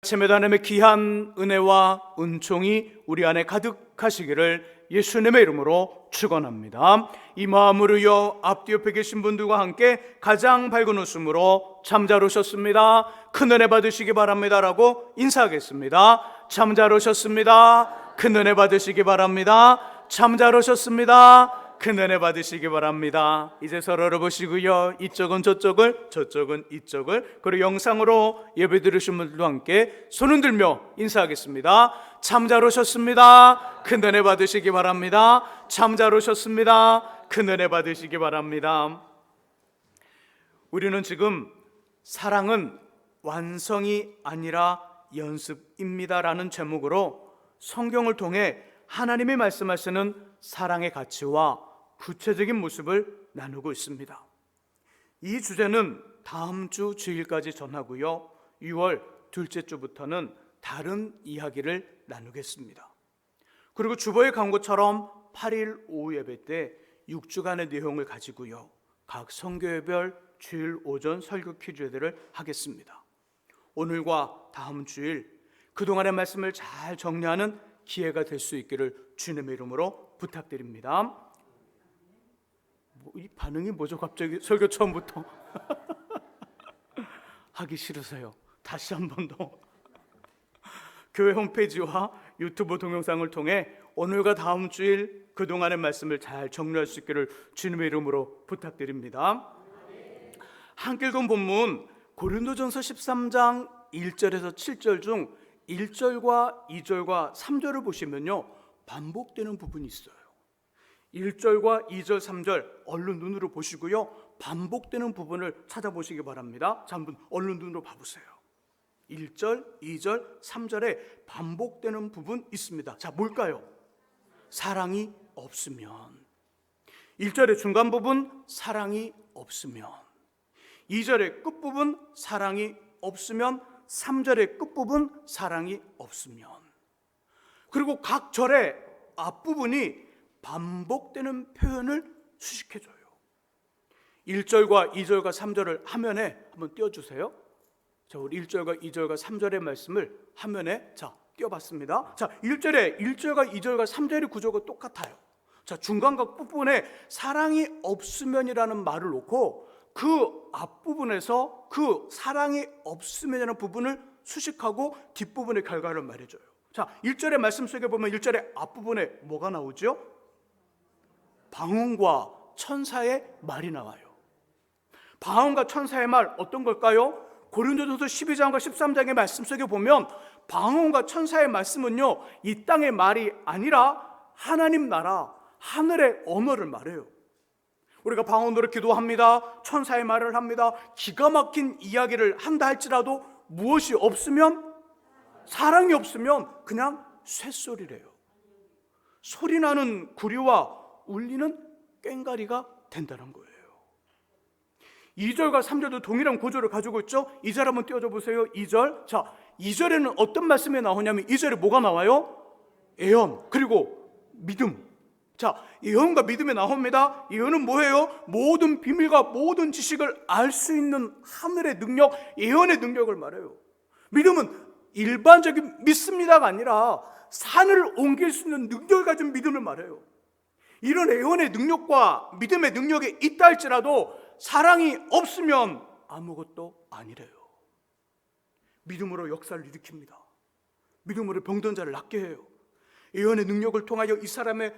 아침에도 하나님의 귀한 은혜와 은총이 우리 안에 가득하시기를 예수님의 이름으로 축원합니다. 이 마음으로요, 앞뒤 옆에 계신 분들과 함께 가장 밝은 웃음으로 참 잘 오셨습니다, 큰 은혜 받으시기 바랍니다라고 인사하겠습니다. 참 잘 오셨습니다, 큰 은혜 받으시기 바랍니다. 참 잘 오셨습니다, 큰 은혜 받으시기 바랍니다. 이제 서로를 보시고요, 이쪽은 저쪽을, 저쪽은 이쪽을, 그리고 영상으로 예배 드리신 분들과 함께 손 흔들며 인사하겠습니다. 참 잘 오셨습니다, 큰 은혜 받으시기 바랍니다. 참 잘 오셨습니다, 큰 은혜 받으시기 바랍니다. 우리는 지금 사랑은 완성이 아니라 연습입니다라는 제목으로 성경을 통해 하나님이 말씀하시는 사랑의 가치와 구체적인 모습을 나누고 있습니다. 이 주제는 다음 주 주일까지 전하고요, 6월 둘째 주부터는 다른 이야기를 나누겠습니다. 그리고 주보에 간 것처럼 8일 오후 예배 때 6주간의 내용을 가지고요, 각 선교회별 주일 오전 설교 퀴즈들을 하겠습니다. 오늘과 다음 주일 그동안의 말씀을 잘 정리하는 기회가 될 수 있기를 주님의 이름으로 부탁드립니다. 이 반응이 뭐죠? 갑자기 설교 처음부터 하기 싫으세요? 다시 한 번 더 교회 홈페이지와 유튜브 동영상을 통해 오늘과 다음 주일 그동안의 말씀을 잘 정리할 수 있기를 주님의 이름으로 부탁드립니다. 함께 읽은 본문 고린도전서 13장 1절에서 7절 중 1절과 2절과 3절을 보시면요, 반복되는 부분이 있어요. 1절과 2절, 3절 얼른 눈으로 보시고요, 반복되는 부분을 찾아보시기 바랍니다. 자, 한번 얼른 눈으로 봐보세요. 1절, 2절, 3절에 반복되는 부분 있습니다. 자, 뭘까요? 사랑이 없으면. 1절의 중간 부분, 사랑이 없으면. 2절의 끝부분, 사랑이 없으면. 3절의 끝부분, 사랑이 없으면. 그리고 각 절의 앞부분이 반복되는 표현을 수식해줘요. 1절과 2절과 3절을 화면에 한번 띄워주세요. 자, 우리 1절과 2절과 3절의 말씀을 화면에 띄워봤습니다. 자, 1절과 2절과 3절의 구조가 똑같아요. 자, 중간과 끝부분에 사랑이 없으면이라는 말을 놓고 그 앞부분에서 그 사랑이 없으면이라는 부분을 수식하고 뒷부분의 결과를 말해줘요. 자, 1절의 말씀 속에 보면 1절의 앞부분에 뭐가 나오죠? 방언과 천사의 말이 나와요. 방언과 천사의 말 어떤 걸까요? 고린도전서 12장과 13장의 말씀 속에 보면 방언과 천사의 말씀은요, 이 땅의 말이 아니라 하나님 나라 하늘의 언어를 말해요. 우리가 방언으로 기도합니다, 천사의 말을 합니다, 기가 막힌 이야기를 한다 할지라도 무엇이 없으면, 사랑이 없으면 그냥 쇳소리래요. 소리나는 구리와 울리는 꽹과리가 된다는 거예요. 2절과 3절도 동일한 구조를 가지고 있죠. 2절 한번 띄워줘 보세요. 2절. 자, 2절에는 어떤 말씀이 나오냐면 2절에 뭐가 나와요? 예언, 그리고 믿음. 자, 예언과 믿음이 나옵니다. 예언은 뭐예요? 모든 비밀과 모든 지식을 알 수 있는 하늘의 능력, 예언의 능력을 말해요. 믿음은 일반적인 믿습니다가 아니라 산을 옮길 수 있는 능력을 가진 믿음을 말해요. 이런 예언의 능력과 믿음의 능력이 있다 할지라도 사랑이 없으면 아무것도 아니래요. 믿음으로 역사를 일으킵니다. 믿음으로 병든 자를 낫게 해요. 예언의 능력을 통하여 이 사람의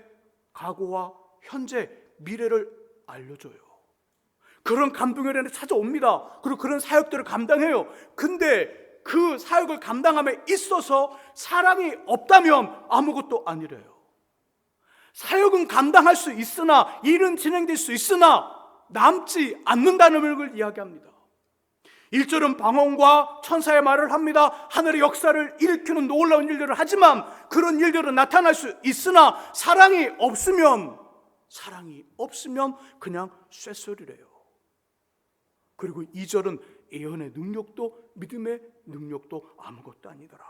과거와 현재, 미래를 알려줘요. 그런 감동의 은혜가 찾아옵니다. 그리고 그런 사역들을 감당해요. 근데 그 사역을 감당함에 있어서 사랑이 없다면 아무것도 아니래요. 사역은 감당할 수 있으나, 일은 진행될 수 있으나 남지 않는다는 걸 이야기합니다. 1절은 방언과 천사의 말을 합니다. 하늘의 역사를 일으키는 놀라운 일들을 하지만 그런 일들은 나타날 수 있으나 사랑이 없으면 그냥 쇳소리래요. 그리고 2절은 예언의 능력도 믿음의 능력도 아무것도 아니더라.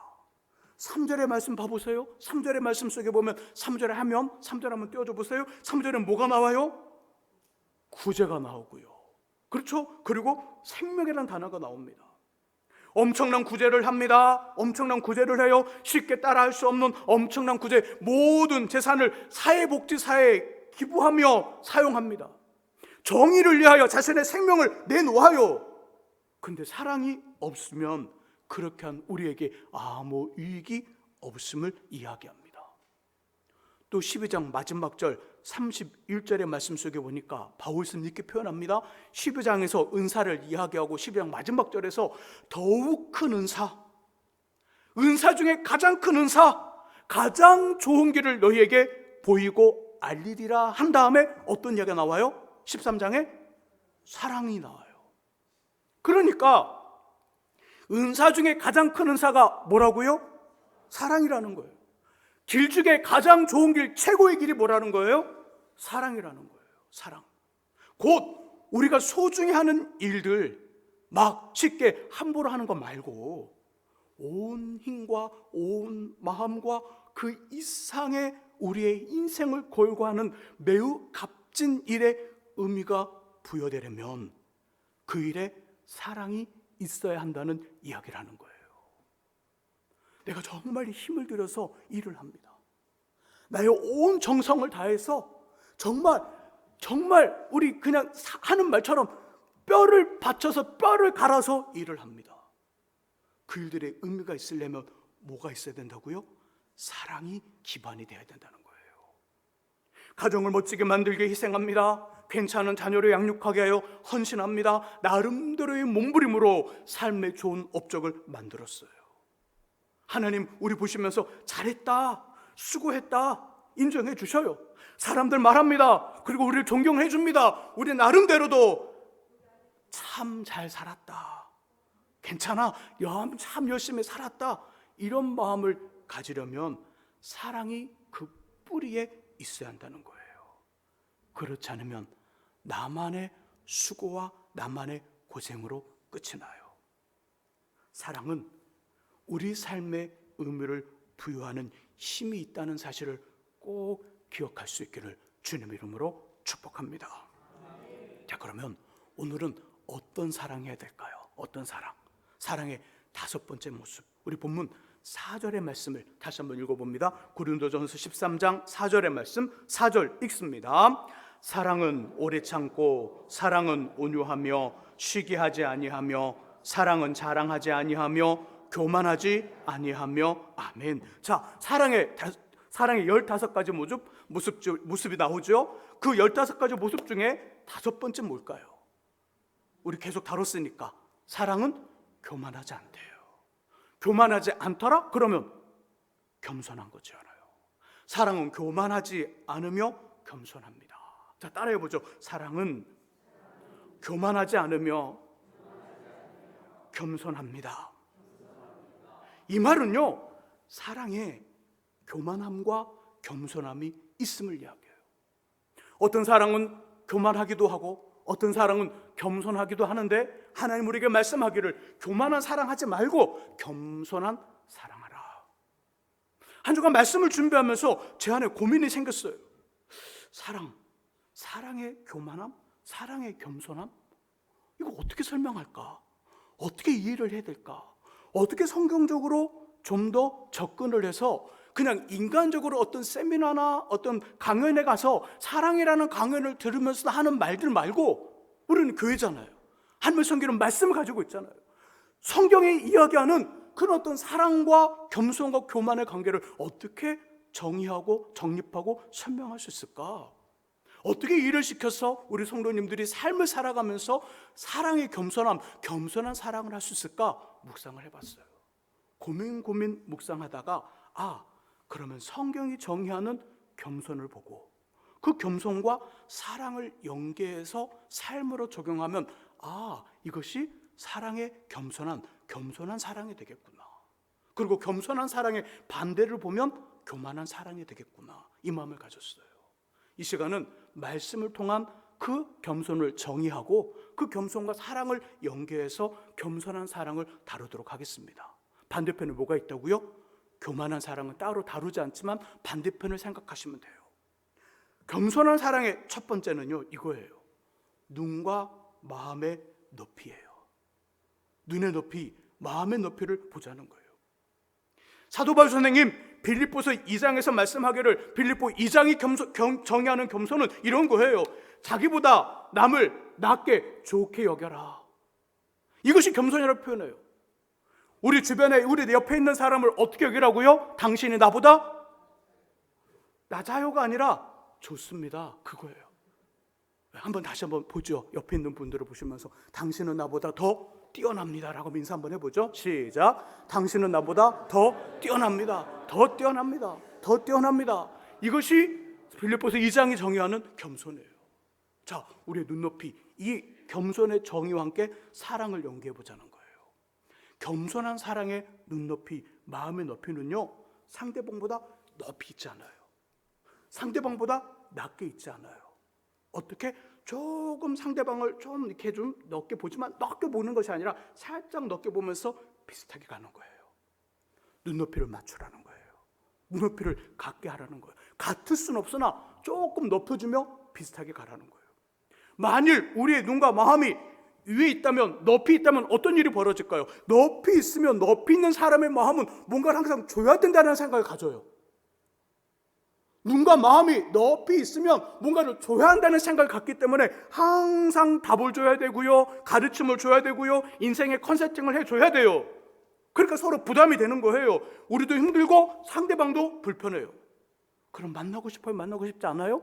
3절의 말씀 봐보세요. 3절의 말씀 속에 보면 3절에 하면 3절 한번 띄워줘 보세요. 3절에 뭐가 나와요? 구제가 나오고요. 그렇죠? 그리고 생명이라는 단어가 나옵니다. 엄청난 구제를 합니다. 엄청난 구제를 해요. 쉽게 따라할 수 없는 엄청난 구제, 모든 재산을 사회복지사에 기부하며 사용합니다. 정의를 위하여 자신의 생명을 내놓아요. 근데 사랑이 없으면 그렇게 한 우리에게 아무 유익이 없음을 이야기합니다. 또 12장 마지막 절 31절의 말씀 속에 보니까 바울은 이렇게 표현합니다. 12장에서 은사를 이야기하고 12장 마지막 절에서 더욱 큰 은사 중에 가장 큰 은사, 가장 좋은 길을 너희에게 보이고 알리리라 한 다음에 어떤 이야기가 나와요? 13장에 사랑이 나와요. 그러니까 은사 중에 가장 큰 은사가 뭐라고요? 사랑이라는 거예요. 길 중에 가장 좋은 길, 최고의 길이 뭐라는 거예요? 사랑이라는 거예요. 사랑. 곧 우리가 소중히 하는 일들 막 쉽게 함부로 하는 거 말고 온 힘과 온 마음과 그 이상의 우리의 인생을 걸고 하는 매우 값진 일에 의미가 부여되려면 그 일에 사랑이 있어야 한다는 이야기를 하는 거예요. 내가 정말 힘을 들여서 일을 합니다. 나의 온 정성을 다해서 정말 우리 그냥 하는 말처럼 뼈를 받쳐서 뼈를 갈아서 일을 합니다. 그 일들의 의미가 있으려면 뭐가 있어야 된다고요? 사랑이 기반이 되어야 된다는 거예요. 가정을 멋지게 만들게 희생합니다. 괜찮은 자녀를 양육하게 하여 헌신합니다. 나름대로의 몸부림으로 삶의 좋은 업적을 만들었어요. 하나님 우리 보시면서 잘했다, 수고했다 인정해 주셔요. 사람들 말합니다. 그리고 우리를 존경해 줍니다. 우리 나름대로도 참 잘 살았다, 괜찮아, 참 열심히 살았다, 이런 마음을 가지려면 사랑이 그 뿌리에 있어야 한다는 거예요. 그렇지 않으면 나만의 수고와 나만의 고생으로 끝이 나요. 사랑은 우리 삶의 의미를 부여하는 힘이 있다는 사실을 꼭 기억할 수 있기를 주님의 이름으로 축복합니다. 자, 그러면 오늘은 어떤 사랑해야 될까요? 어떤 사랑? 사랑의 다섯 번째 모습. 우리 본문 4절의 말씀을 다시 한번 읽어봅니다. 고린도전서 13장 4절의 말씀, 4절 읽습니다. 사랑은 오래 참고, 사랑은 온유하며, 시기하지 아니하며, 사랑은 자랑하지 아니하며, 교만하지 아니하며. 아멘. 자, 사랑의 15가지 모습이 나오죠. 그 15가지 모습 중에 다섯 번째 뭘까요? 우리 계속 다뤘으니까 사랑은 교만하지 않대요. 교만하지 않더라? 그러면 겸손한 거지 않아요. 사랑은 교만하지 않으며 겸손합니다. 자, 따라해보죠. 사랑은 교만하지 않으며 겸손합니다. 이 말은요, 사랑에 교만함과 겸손함이 있음을 이야기해요. 어떤 사랑은 교만하기도 하고 어떤 사랑은 겸손하기도 하는데, 하나님 우리에게 말씀하기를 교만한 사랑하지 말고 겸손한 사랑하라. 한 주간 말씀을 준비하면서 제 안에 고민이 생겼어요. 사랑의 교만함, 사랑의 겸손함, 이거 어떻게 설명할까? 어떻게 이해를 해야 될까? 어떻게 성경적으로 좀 더 접근을 해서 그냥 인간적으로 어떤 세미나나 어떤 강연에 가서 사랑이라는 강연을 들으면서 하는 말들 말고, 우리는 교회잖아요. 하나님의 성경은 말씀을 가지고 있잖아요. 성경이 이야기하는 그런 어떤 사랑과 겸손과 교만의 관계를 어떻게 정의하고 정립하고 설명할 수 있을까? 어떻게 일을 시켜서 우리 성도님들이 삶을 살아가면서 사랑의 겸손한 사랑을 할 수 있을까 묵상을 해봤어요. 고민 묵상하다가 그러면 성경이 정의하는 겸손을 보고 그 겸손과 사랑을 연계해서 삶으로 적용하면 이것이 사랑의 겸손한 사랑이 되겠구나. 그리고 겸손한 사랑의 반대를 보면 교만한 사랑이 되겠구나, 이 마음을 가졌어요. 이 시간은 말씀을 통한 그 겸손을 정의하고 그 겸손과 사랑을 연계해서 겸손한 사랑을 다루도록 하겠습니다. 반대편에 뭐가 있다고요? 교만한 사랑은 따로 다루지 않지만 반대편을 생각하시면 돼요. 겸손한 사랑의 첫 번째는요, 이거예요. 눈과 마음의 높이예요. 눈의 높이, 마음의 높이를 보자는 거예요. 사도 바울 선생님 빌립보서 2장에서 말씀하기를 빌립보 2장이 정의하는 겸손은 이런 거예요. 자기보다 남을 낮게 좋게 여겨라. 이것이 겸손이라고 표현해요. 우리 주변에 우리 옆에 있는 사람을 어떻게 여기라고요? 당신이 나보다 낮아요가 아니라 좋습니다. 그거예요. 다시 한번 보죠. 옆에 있는 분들을 보시면서 당신은 나보다 더 뛰어납니다 라고 인사 한번 해보죠. 시작. 당신은 나보다 더 뛰어납니다. 더 뛰어납니다. 더 뛰어납니다. 이것이 빌립보서 2장이 정의하는 겸손이에요. 자, 우리의 눈높이, 이 겸손의 정의와 함께 사랑을 연계해 보자는 거예요. 겸손한 사랑의 눈높이, 마음의 높이는요, 상대방보다 높이 있지 않아요. 상대방보다 낮게 있지 않아요. 어떻게? 조금 상대방을 좀 이렇게 좀 넓게 보지만 넓게 보는 것이 아니라 살짝 넓게 보면서 비슷하게 가는 거예요. 눈높이를 맞추라는 거예요. 눈높이를 같게 하라는 거예요. 같을 수는 없으나 조금 높여주며 비슷하게 가라는 거예요. 만일 우리의 눈과 마음이 위에 있다면, 높이 있다면 어떤 일이 벌어질까요? 높이 있으면 높이 있는 사람의 마음은 뭔가를 항상 줘야 된다는 생각을 가져요. 눈과 마음이 높이 있으면 뭔가를 줘야 한다는 생각을 갖기 때문에 항상 답을 줘야 되고요, 가르침을 줘야 되고요, 인생의 컨설팅을 해줘야 돼요. 그러니까 서로 부담이 되는 거예요. 우리도 힘들고 상대방도 불편해요. 그럼 만나고 싶어요? 만나고 싶지 않아요?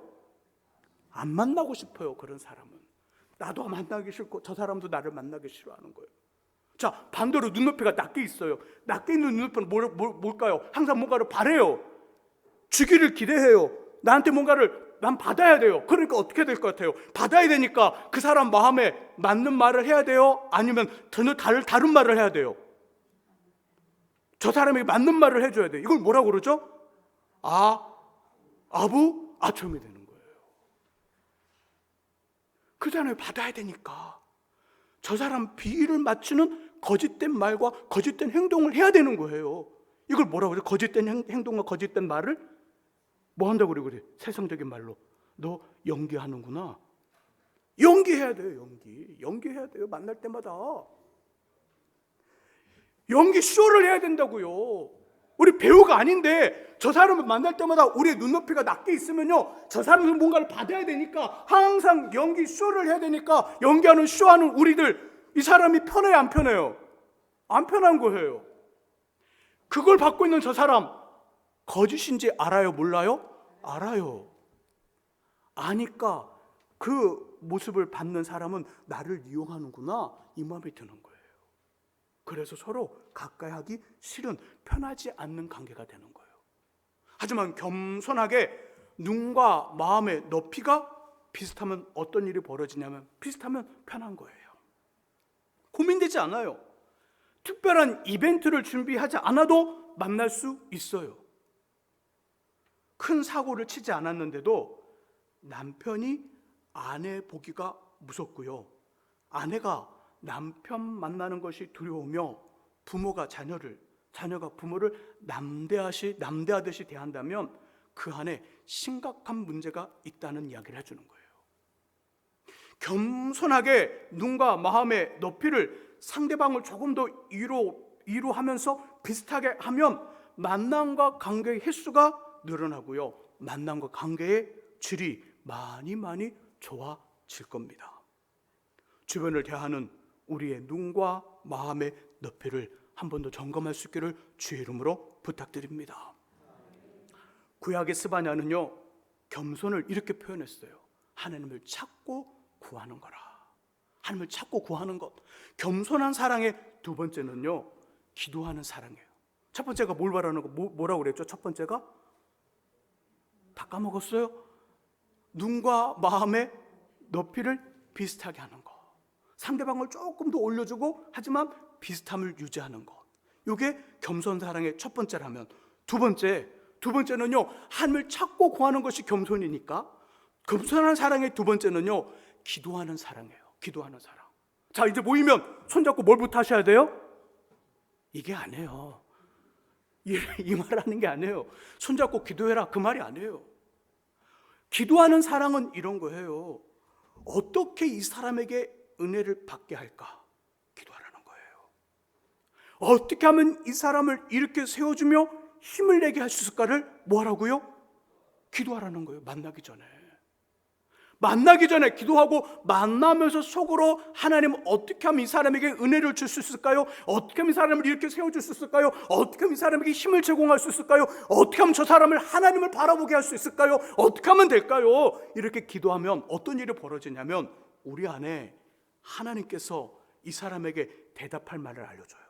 안 만나고 싶어요. 그런 사람은 나도 만나기 싫고 저 사람도 나를 만나기 싫어하는 거예요. 자, 반대로 눈높이가 낮게 있어요. 낮게 있는 눈높이는 뭘까요? 항상 뭔가를 바래요. 주기를 기대해요. 나한테 뭔가를 난 받아야 돼요. 그러니까 어떻게 될 것 같아요? 받아야 되니까 그 사람 마음에 맞는 말을 해야 돼요? 아니면 전혀 다른 말을 해야 돼요? 저 사람에게 맞는 말을 해줘야 돼요. 이걸 뭐라고 그러죠? 아부, 아첨이 되는 거예요. 그잖아요. 받아야 되니까 저 사람 비위를 맞추는 거짓된 말과 거짓된 행동을 해야 되는 거예요. 이걸 뭐라고 그래요? 거짓된 행동과 거짓된 말을 뭐 한다고 그래? 세상적인 말로 너 연기하는구나. 연기해야 돼요. 연기해야 돼요. 만날 때마다 연기 쇼를 해야 된다고요. 우리 배우가 아닌데 저 사람을 만날 때마다 우리의 눈높이가 낮게 있으면요, 저 사람은 뭔가를 받아야 되니까 항상 연기 쇼를 해야 되니까 연기하는 쇼하는 우리들, 이 사람이 편해요? 안 편해요? 안 편한 거예요. 그걸 받고 있는 저 사람 거짓인지 알아요? 몰라요? 알아요. 아니까 그 모습을 받는 사람은 나를 이용하는구나, 이 마음이 드는 거예요. 그래서 서로 가까이 하기 싫은, 편하지 않는 관계가 되는 거예요. 하지만 겸손하게 눈과 마음의 높이가 비슷하면 어떤 일이 벌어지냐면, 비슷하면 편한 거예요. 고민되지 않아요. 특별한 이벤트를 준비하지 않아도 만날 수 있어요. 큰 사고를 치지 않았는데도 남편이 아내 보기가 무섭고요, 아내가 남편 만나는 것이 두려우며 부모가 자녀가 부모를 남대하듯이 대한다면 그 안에 심각한 문제가 있다는 이야기를 해주는 거예요. 겸손하게 눈과 마음의 높이를 상대방을 조금 더 위로 하면서 비슷하게 하면 만남과 관계의 횟수가 늘어나고요, 만남과 관계의 질이 많이 좋아질 겁니다. 주변을 대하는 우리의 눈과 마음의 높이를 한 번 더 점검할 수 있기를 주의 이름으로 부탁드립니다. 구약의 스바냐는요, 겸손을 이렇게 표현했어요. 하나님을 찾고 구하는 거라. 하나님을 찾고 구하는 것. 겸손한 사랑의 두 번째는요, 기도하는 사랑이에요. 첫 번째가 뭘 말하는 거? 뭐라고 그랬죠? 첫 번째가 다 까먹었어요? 눈과 마음의 높이를 비슷하게 하는 거. 상대방을 조금 더 올려주고 하지만 비슷함을 유지하는 것. 이게 겸손 사랑의 첫 번째라면, 두 번째는요, 하나님을 찾고 구하는 것이 겸손이니까 겸손한 사랑의 두 번째는요, 기도하는 사랑이에요. 기도하는 사랑. 자, 이제 모이면 손잡고 뭘부터 하셔야 돼요? 이게 아니에요. 이 말 하는 게 아니에요. 손잡고 기도해라, 그 말이 아니에요. 기도하는 사랑은 이런 거예요. 어떻게 이 사람에게 은혜를 받게 할까? 기도하라는 거예요. 어떻게 하면 이 사람을 이렇게 세워주며 힘을 내게 할 수 있을까를 뭐 하라고요? 기도하라는 거예요. 만나기 전에 기도하고, 만나면서 속으로 하나님 어떻게 하면 이 사람에게 은혜를 줄 수 있을까요? 어떻게 하면 이 사람을 이렇게 세워줄 수 있을까요? 어떻게 하면 이 사람에게 힘을 제공할 수 있을까요? 어떻게 하면 저 사람을 하나님을 바라보게 할 수 있을까요? 어떻게 하면 될까요? 이렇게 기도하면 어떤 일이 벌어지냐면 우리 안에 하나님께서 이 사람에게 대답할 말을 알려줘요.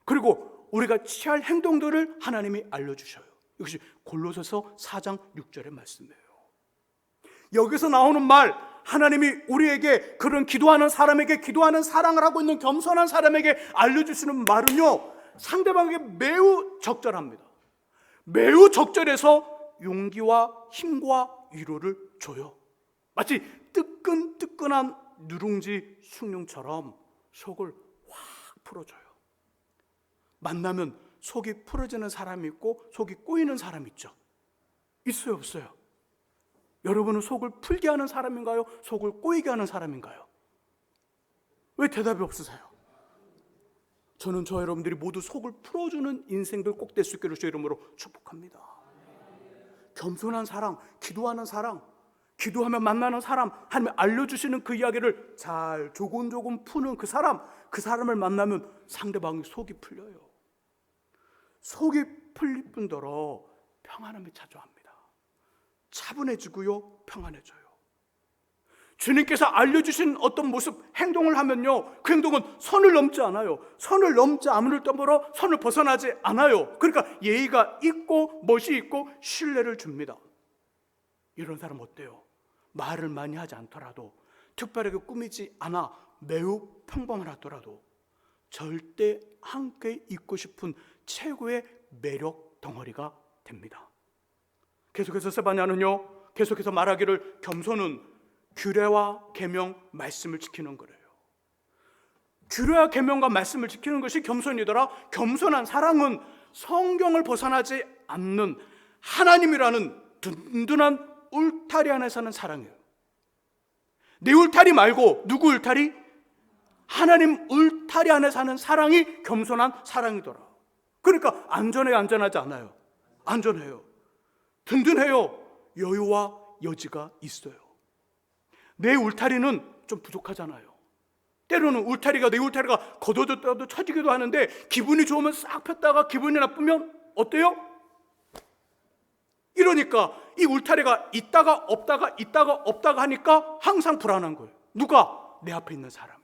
그리고 우리가 취할 행동들을 하나님이 알려주셔요. 이것이 골로새서 4장 6절의 말씀이에요. 여기서 나오는 말, 하나님이 우리에게, 그런 기도하는 사람에게, 기도하는 사랑을 하고 있는 겸손한 사람에게 알려주시는 말은요, 상대방에게 매우 적절합니다. 매우 적절해서 용기와 힘과 위로를 줘요. 마치 뜨끈뜨끈한 누룽지 숭늉처럼 속을 확 풀어줘요. 만나면 속이 풀어지는 사람이 있고 속이 꼬이는 사람이 있죠. 있어요, 없어요? 여러분은 속을 풀게 하는 사람인가요? 속을 꼬이게 하는 사람인가요? 왜 대답이 없으세요? 저는 저 여러분들이 모두 속을 풀어주는 인생들 꼭 될 수 있기를 주의 이름으로 축복합니다. 겸손한 사랑, 기도하는 사랑, 기도하면 만나는 사람, 하나님 알려주시는 그 이야기를 잘 조곤조곤 푸는 그 사람을 만나면 상대방이 속이 풀려요. 속이 풀릴 뿐더러 평안함이 찾아옵니다. 차분해지고요, 평안해져요. 주님께서 알려주신 어떤 모습, 행동을 하면요, 그 행동은 선을 넘지 않아요. 선을 넘지 않을 때므로 선을 벗어나지 않아요. 그러니까 예의가 있고 멋이 있고 신뢰를 줍니다. 이런 사람 어때요? 말을 많이 하지 않더라도, 특별하게 꾸미지 않아 매우 평범하더라도 절대 함께 있고 싶은 최고의 매력 덩어리가 됩니다. 계속해서 세바냐는요, 계속해서 말하기를 겸손은 규례와 계명, 말씀을 지키는 거래요. 규례와 계명과 말씀을 지키는 것이 겸손이더라. 겸손한 사랑은 성경을 벗어나지 않는 하나님이라는 든든한 울타리 안에 사는 사랑이에요. 내 울타리 말고 누구 울타리? 하나님 울타리 안에 사는 사랑이 겸손한 사랑이더라. 그러니까 안전해요, 안전하지 않아요? 안전해요. 든든해요. 여유와 여지가 있어요. 내 울타리는 좀 부족하잖아요. 때로는 내 울타리가 걷어졌다도 처지기도 하는데, 기분이 좋으면 싹 폈다가 기분이 나쁘면 어때요? 이러니까 이 울타리가 있다가 없다가 하니까 항상 불안한 거예요. 누가? 내 앞에 있는 사람이.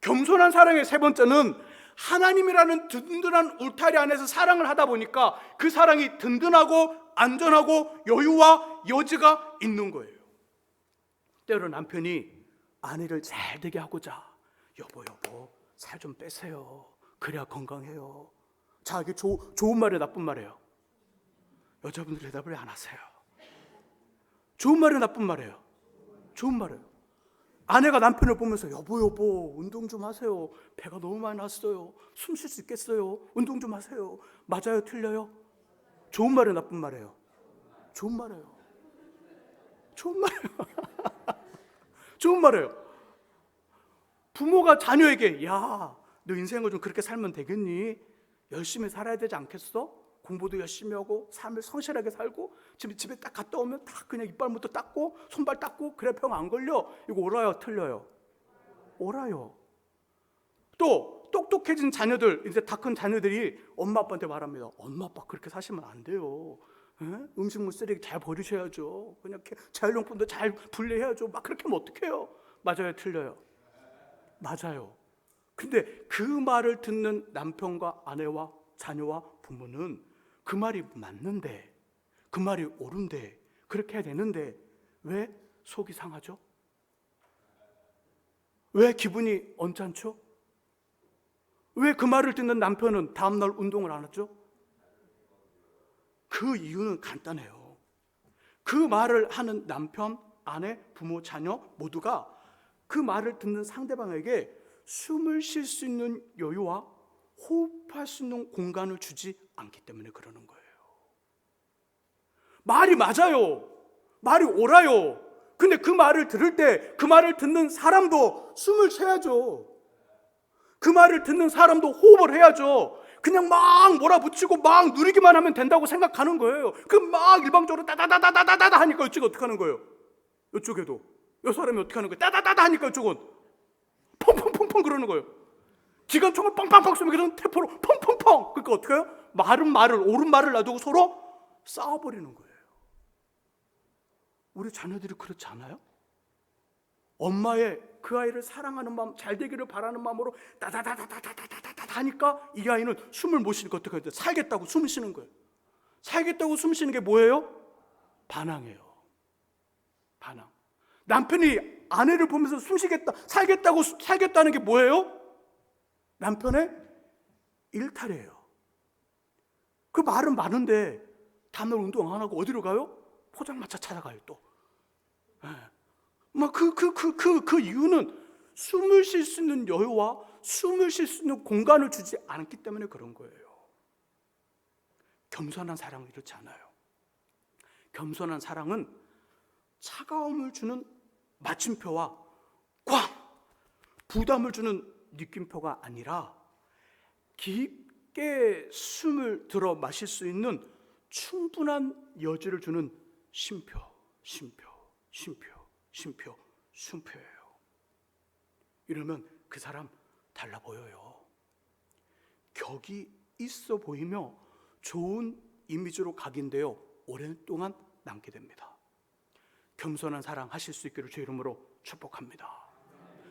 겸손한 사랑의 세 번째는 하나님이라는 든든한 울타리 안에서 사랑을 하다 보니까 그 사랑이 든든하고 안전하고 여유와 여지가 있는 거예요. 때로 남편이 아내를 잘 되게 하고자, 여보 살 좀 빼세요. 그래야 건강해요. 자, 이게 좋은 말이에요, 나쁜 말이에요? 여자분들 대답을 안 하세요. 좋은 말이에요, 나쁜 말이에요? 좋은 말이에요. 아내가 남편을 보면서 여보 운동 좀 하세요. 배가 너무 많이 났어요. 숨 쉴 수 있겠어요? 운동 좀 하세요. 맞아요, 틀려요? 좋은 말이에요, 나쁜 말이에요? 좋은 말이에요. 좋은 말이에요. 좋은 말이에요. 부모가 자녀에게, 야, 너 인생을 좀 그렇게 살면 되겠니? 열심히 살아야 되지 않겠어? 공부도 열심히 하고 삶을 성실하게 살고 집에 딱 갔다 오면 다 그냥 이빨부터 닦고 손발 닦고, 그래 병 안 걸려. 이거 옳아요, 틀려요? 옳아요. 또 똑똑해진 자녀들, 이제 다 큰 자녀들이 엄마 아빠한테 말합니다. 엄마 아빠 그렇게 사시면 안 돼요. 음식물 쓰레기 잘 버리셔야죠. 그냥 재활용품도 잘 분리해야죠. 막 그렇게 하면 어떡해요? 맞아요, 틀려요? 맞아요. 근데 그 말을 듣는 남편과 아내와 자녀와 부모는 그 말이 맞는데, 그 말이 옳은데, 그렇게 해야 되는데 왜 속이 상하죠? 왜 기분이 언짢죠? 왜 그 말을 듣는 남편은 다음날 운동을 안 하죠? 그 이유는 간단해요. 그 말을 하는 남편, 아내, 부모, 자녀 모두가 그 말을 듣는 상대방에게 숨을 쉴 수 있는 여유와 호흡할 수 있는 공간을 주지 않기 때문에 그러는 거예요. 말이 맞아요. 말이 옳아요. 근데 그 말을 들을 때 그 말을 듣는 사람도 숨을 쉬어야죠. 그 말을 듣는 사람도 호흡을 해야죠. 그냥 막 몰아붙이고 막 누리기만 하면 된다고 생각하는 거예요. 그 막 일방적으로 따다다다다다다 하니까 이쪽이 어떻게 하는 거예요? 이쪽에도 이 사람이 어떻게 하는 거예요? 따다다다 하니까 이쪽은 펑펑펑펑 그러는 거예요. 기관총을 뻥뻥뻥 쏘면 그런 태포로 펑펑펑. 그러니까 어떻게 해요? 옳은 말을 놔두고 서로 싸워버리는 거예요. 우리 자녀들이 그렇지 않아요? 엄마의 그 아이를 사랑하는 마음, 잘 되기를 바라는 마음으로 따다다다다다다다다 하니까 이 아이는 숨을 못 쉬니까 어떻게 해야 돼? 살겠다고 숨을 쉬는 거예요. 살겠다고 숨 쉬는 게 뭐예요? 반항이에요. 반항. 남편이 아내를 보면서 숨 쉬겠다, 살겠다는 게 뭐예요? 남편의 일탈이에요. 그 말은 많은데 다음날 운동 안 하고 어디로 가요? 포장마차 찾아가요 또. 그 이유는 숨을 쉴 수 있는 여유와 숨을 쉴 수 있는 공간을 주지 않았기 때문에 그런 거예요. 겸손한 사랑은 이렇지 않아요. 겸손한 사랑은 차가움을 주는 마침표와 꽝! 부담을 주는 느낌표가 아니라 깊게 숨을 들어 마실 수 있는 충분한 여지를 주는 쉼표예요. 이러면 그 사람 달라 보여요. 격이 있어 보이며 좋은 이미지로 각인되어 오랜 동안 남게 됩니다. 겸손한 사랑 하실 수 있기를 주 이름으로 축복합니다.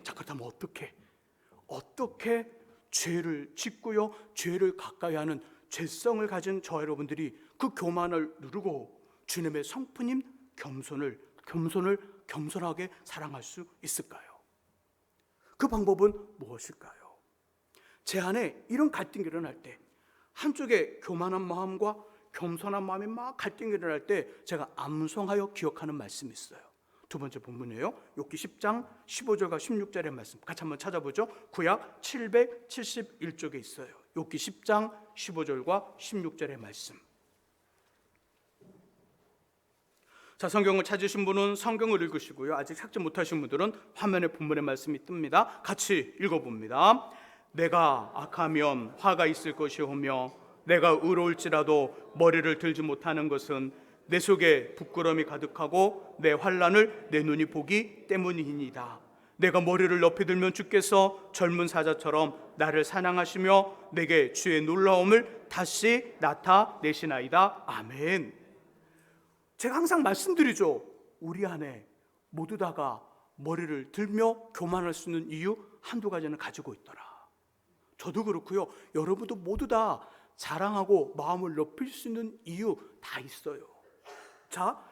자, 그렇다면 어떻게 죄를 짓고요, 죄를 가까이 하는 죄성을 가진 저 여러분들이 그 교만을 누르고 주님의 성품인 겸손하게 사랑할 수 있을까요? 그 방법은 무엇일까요? 제 안에 이런 갈등이 일어날 때, 한쪽에 교만한 마음과 겸손한 마음이 막 갈등이 일어날 때 제가 암송하여 기억하는 말씀이 있어요. 두 번째 본문이에요. 욥기 10장 15절과 16절의 말씀 같이 한번 찾아보죠. 구약 771쪽에 있어요. 욥기 10장 15절과 16절의 말씀. 자, 성경을 찾으신 분은 성경을 읽으시고요, 아직 찾지 못하신 분들은 화면에 본문의 말씀이 뜹니다. 같이 읽어봅니다. 내가 악하면 화가 있을 것이오며 내가 의로울지라도 머리를 들지 못하는 것은 내 속에 부끄러움이 가득하고 내 환난을 내 눈이 보기 때문이니이다. 내가 머리를 높이 들면 주께서 젊은 사자처럼 나를 사랑하시며 내게 주의 놀라움을 다시 나타내시나이다. 아멘. 제가 항상 말씀드리죠. 우리 안에 모두 다가 머리를 들며 교만할 수 있는 이유 한두 가지는 가지고 있더라. 저도 그렇고요, 여러분도 모두 다 자랑하고 마음을 높일 수 있는 이유 다 있어요. 자,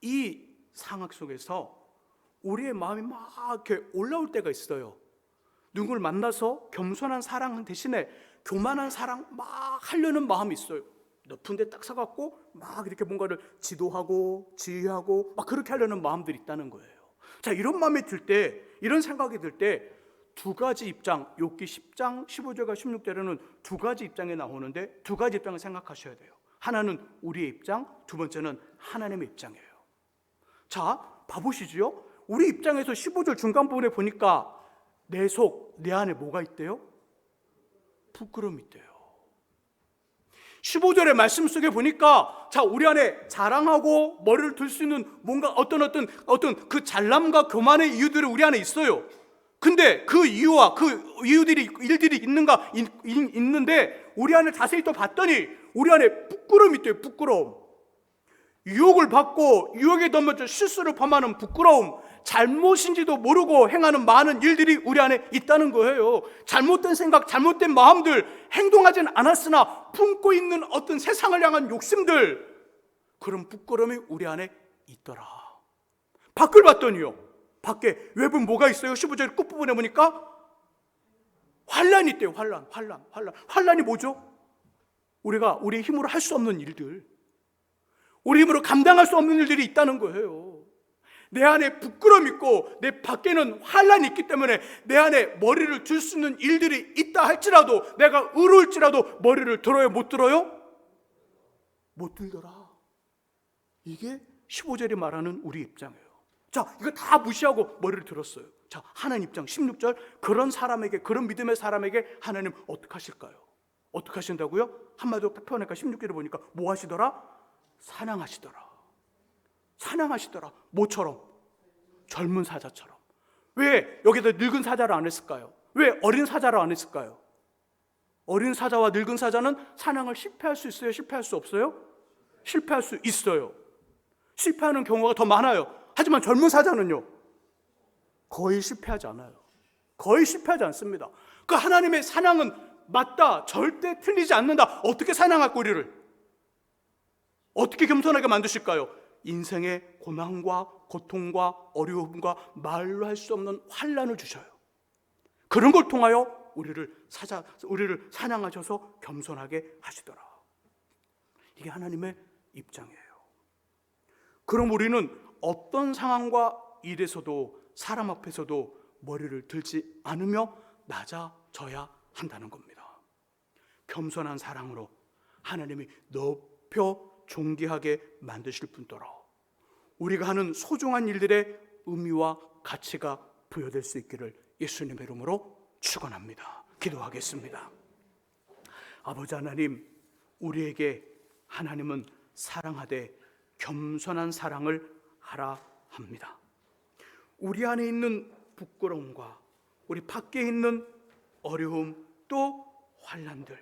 이 상황 속에서 우리의 마음이 막 이렇게 올라올 때가 있어요. 누구를 만나서 겸손한 사랑 대신에 교만한 사랑 막 하려는 마음이 있어요. 높은 데 딱 서갖고 막 이렇게 뭔가를 지도하고 지휘하고 막 그렇게 하려는 마음들이 있다는 거예요. 자, 이런 마음이 들 때, 이런 생각이 들 때 두 가지 입장, 욥기 10장 15절과 16절에는 두 가지 입장이 나오는데 두 가지 입장을 생각하셔야 돼요. 하나는 우리의 입장, 두 번째는 하나님의 입장이에요. 자, 봐보시죠. 우리 입장에서 15절 중간 부분에 보니까 내 안에 뭐가 있대요? 부끄러움이 있대요. 15절의 말씀 속에 보니까 자, 우리 안에 자랑하고 머리를 들 수 있는 뭔가 어떤 그 잘남과 교만의 이유들이 우리 안에 있어요. 근데 그 이유와 그 일들이 있는데 우리 안을 자세히 또 봤더니 우리 안에 부끄러움이 있대요. 부끄러움. 유혹을 받고 유혹에 넘어져 실수를 범하는 부끄러움, 잘못인지도 모르고 행하는 많은 일들이 우리 안에 있다는 거예요. 잘못된 생각, 잘못된 마음들, 행동하진 않았으나 품고 있는 어떤 세상을 향한 욕심들, 그런 부끄러움이 우리 안에 있더라. 밖을 봤더니요, 밖에 외부는 뭐가 있어요? 15절 끝부분에 보니까 환란이 있대요. 환란이 뭐죠? 우리가 우리 힘으로 할 수 없는 일들, 우리 힘으로 감당할 수 없는 일들이 있다는 거예요. 내 안에 부끄러움이 있고 내 밖에는 환란이 있기 때문에 내 안에 머리를 들 수 있는 일들이 있다 할지라도, 내가 의로울지라도 머리를 들어요? 못 들어요? 못 들더라. 이게 15절이 말하는 우리 입장이에요. 자, 이거 다 무시하고 머리를 들었어요. 자, 하나님 입장 16절, 그런 사람에게, 그런 믿음의 사람에게 하나님 어떻게 하실까요? 어떻게 하신다고요? 한마디로 딱 표현하니까 16절에 보니까 뭐 하시더라? 사냥하시더라. 사냥하시더라. 뭐처럼? 젊은 사자처럼. 왜 여기다 늙은 사자를 안 했을까요? 왜 어린 사자를 안 했을까요? 어린 사자와 늙은 사자는 사냥을 실패할 수 있어요? 실패할 수 없어요? 실패할 수 있어요. 실패하는 경우가 더 많아요. 하지만 젊은 사자는요, 거의 실패하지 않아요. 거의 실패하지 않습니다. 그 하나님의 사냥은 맞다, 절대 틀리지 않는다. 어떻게 사냥할 우리를? 어떻게 겸손하게 만드실까요? 인생의 고난과 고통과 어려움과 말로 할 수 없는 환난을 주셔요. 그런 걸 통하여 우리를 사냥하셔서 겸손하게 하시더라. 이게 하나님의 입장이에요. 그럼 우리는 어떤 상황과 일에서도, 사람 앞에서도 머리를 들지 않으며 낮아져야 한다는 겁니다. 겸손한 사랑으로 하나님이 높여 존귀하게 만드실 뿐더러 우리가 하는 소중한 일들의 의미와 가치가 부여될 수 있기를 예수님의 이름으로 축원합니다. 기도하겠습니다. 아버지 하나님, 우리에게 하나님은 사랑하되 겸손한 사랑을 하라 합니다. 우리 안에 있는 부끄러움과 우리 밖에 있는 어려움, 또 환난들,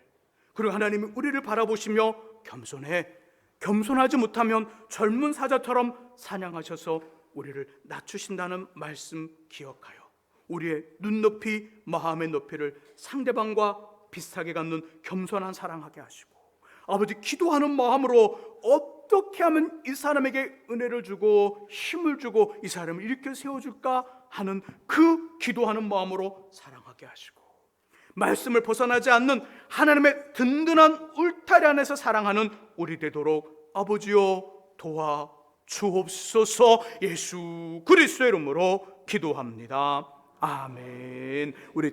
그리고 하나님이 우리를 바라보시며 겸손하지 못하면 젊은 사자처럼 사냥하셔서 우리를 낮추신다는 말씀 기억하여 우리의 눈높이, 마음의 높이를 상대방과 비슷하게 갖는 겸손한 사랑하게 하시고, 아버지, 기도하는 마음으로 어떻게 하면 이 사람에게 은혜를 주고 힘을 주고 이 사람을 일으켜 세워줄까 하는 그 기도하는 마음으로 사랑하게 하시고, 말씀을 벗어나지 않는 하나님의 든든한 울타리 안에서 사랑하는 우리 되도록 아버지여 도와 주옵소서. 예수 그리스도의 이름으로 기도합니다. 아멘. 우리